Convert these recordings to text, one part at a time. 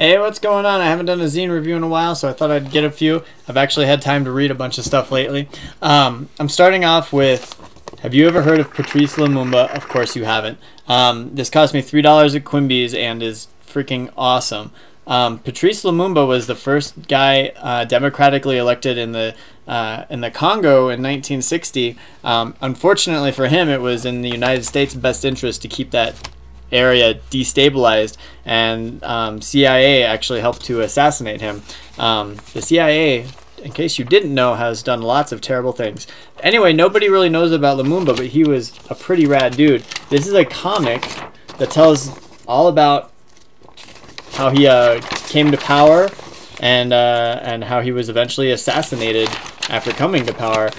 Hey, what's going on? I haven't done a zine review in a while, so I thought I'd get a few. I've actually had time to read a bunch of stuff lately. I'm starting off with, have you ever heard of Patrice Lumumba? Of course you haven't. This cost me $3 at Quimby's and is freaking awesome. Patrice Lumumba was the first guy democratically elected in the Congo in 1960. Unfortunately for him, it was in the United States' best interest to keep that area destabilized, and CIA actually helped to assassinate him. The CIA, in case you didn't know, has done lots of terrible things. Anyway, nobody really knows about Lumumba, but he was a pretty rad dude. This is a comic that tells all about how he came to power and how he was eventually assassinated after coming to power.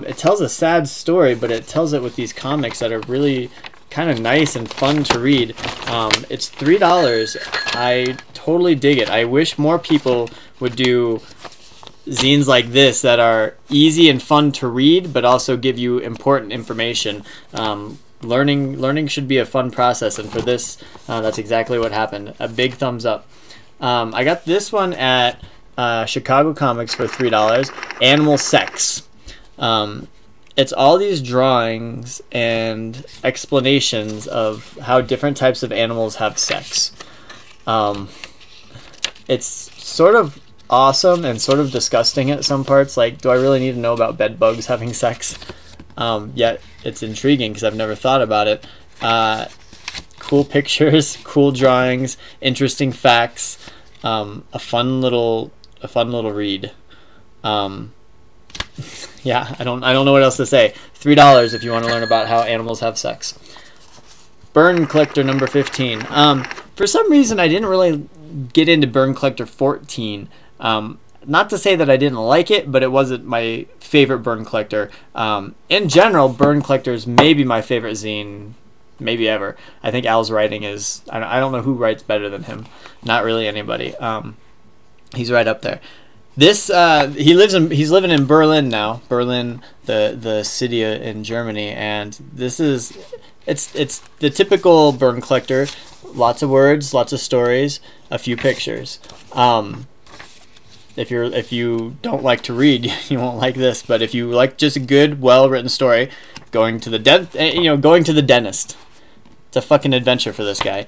It tells a sad story, but it tells it with these comics that are really kind of nice and fun to read. It's $3. I totally dig it. I wish more people would do zines like this that are easy and fun to read, but also give you important information. Learning should be a fun process, and for this, that's exactly what happened. A big thumbs up. I got this one at Chicago Comics for $3. Animal Sex. It's all these drawings and explanations of how different types of animals have sex. It's sort of awesome and sort of disgusting at some parts. Like, do I really need to know about bed bugs having sex? Yet it's intriguing because I've never thought about it. Cool pictures, cool drawings, interesting facts. A fun little read. Yeah, I don't know what else to say. $3 if you want to learn about how animals have sex. Burn Collector number 15. For some reason, I didn't really get into Burn Collector 14. Not to say that I didn't like it, but it wasn't my favorite Burn Collector. In general, Burn Collector is maybe my favorite zine, maybe ever. I think Al's writing is, I don't know who writes better than him. Not really anybody. He's right up there. This he's living in Berlin now. Berlin, the city in Germany, and this is it's the typical Burn Collector. Lots of words, lots of stories, a few pictures. If you don't like to read, you won't like this. But if you like just a good, well-written story, going to the dentist, it's a fucking adventure for this guy.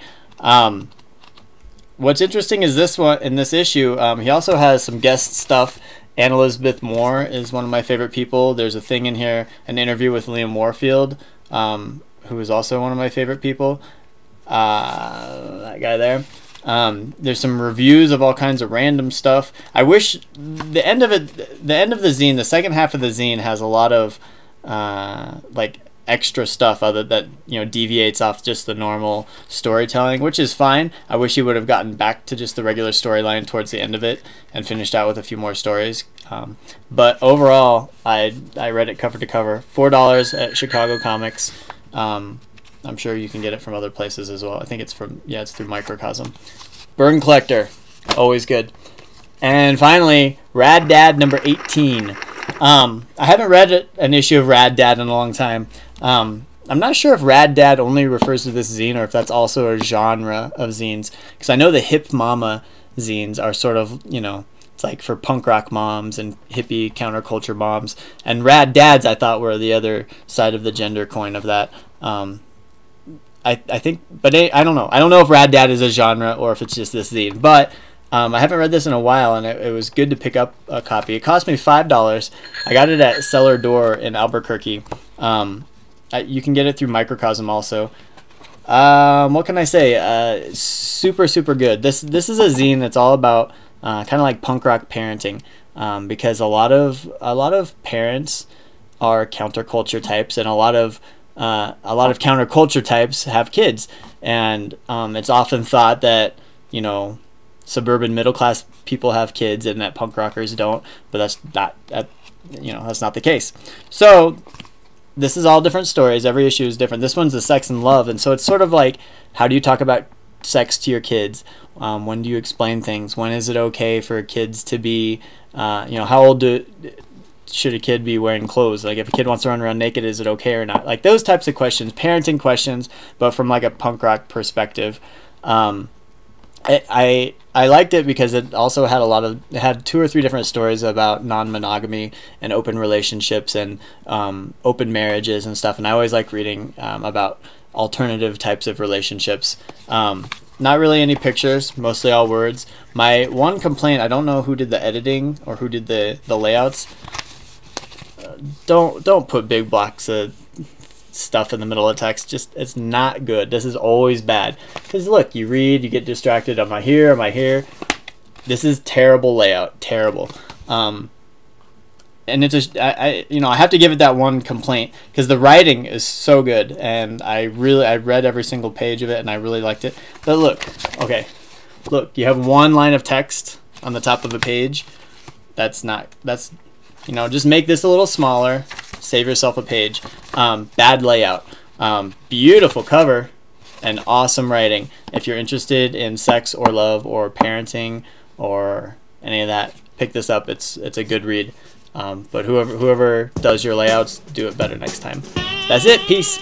What's interesting is this one in this issue. He also has some guest stuff. Anne Elizabeth Moore is one of my favorite people. There's a thing in here, an interview with Liam Warfield, who is also one of my favorite people. That guy there. There's some reviews of all kinds of random stuff. I wish the end of the zine, the second half of the zine, has a lot of like extra stuff other that deviates off just the normal storytelling, which is fine. I wish he would have gotten back to just the regular storyline towards the end of it and finished out with a few more stories. But overall, I read it cover to cover. $4 at Chicago Comics. I'm sure you can get it from other places as well. I think it's through Microcosm. Burn Collector, always good. And finally, Rad Dad number 18. I haven't read an issue of Rad Dad in a long time. I'm not sure if Rad Dad only refers to this zine or if that's also a genre of zines, because I know the Hip Mama zines are sort of, it's like for punk rock moms and hippie counterculture moms, and Rad Dads I thought were the other side of the gender coin of that. I think, but I don't know. I don't know if Rad Dad is a genre or if it's just this zine, but I haven't read this in a while, and it was good to pick up a copy. It cost me $5. I got it at Cellar Door in Albuquerque. You can get it through Microcosm also. What can I say? Super, super good. This is a zine that's all about kind of like punk rock parenting, because a lot of parents are counterculture types, and a lot of counterculture types have kids, and it's often thought that suburban middle class people have kids and that punk rockers don't, but that's not the case. So this is all different stories. Every issue is different. This one's the sex and love, and so it's sort of like, how do you talk about sex to your kids? When do you explain things? When is it okay for kids to be how old should a kid be wearing clothes? Like, if a kid wants to run around naked, is it okay or not? Like, those types of questions, parenting questions, but from like a punk rock perspective. I liked it because it also had it had 2 or 3 different stories about non-monogamy and open relationships and open marriages and stuff. And I always like reading about alternative types of relationships. Not really any pictures, mostly all words. My one complaint, I don't know who did the editing or who did the layouts. Don't put big blocks of stuff in the middle of text. Just, it's not good. This is always bad, because look, you read, you get distracted. Am I here, am I here? This is terrible layout, terrible. And it's just, I have to give it that one complaint, because the writing is so good, and I read every single page of it and I really liked it. But look, okay, look, you have one line of text on the top of a page. That's just make this a little smaller, save yourself a page. Bad layout. Beautiful cover and awesome writing. If you're interested in sex or love or parenting or any of that, pick this up. It's a good read. But whoever does your layouts, do it better next time. That's it. Peace.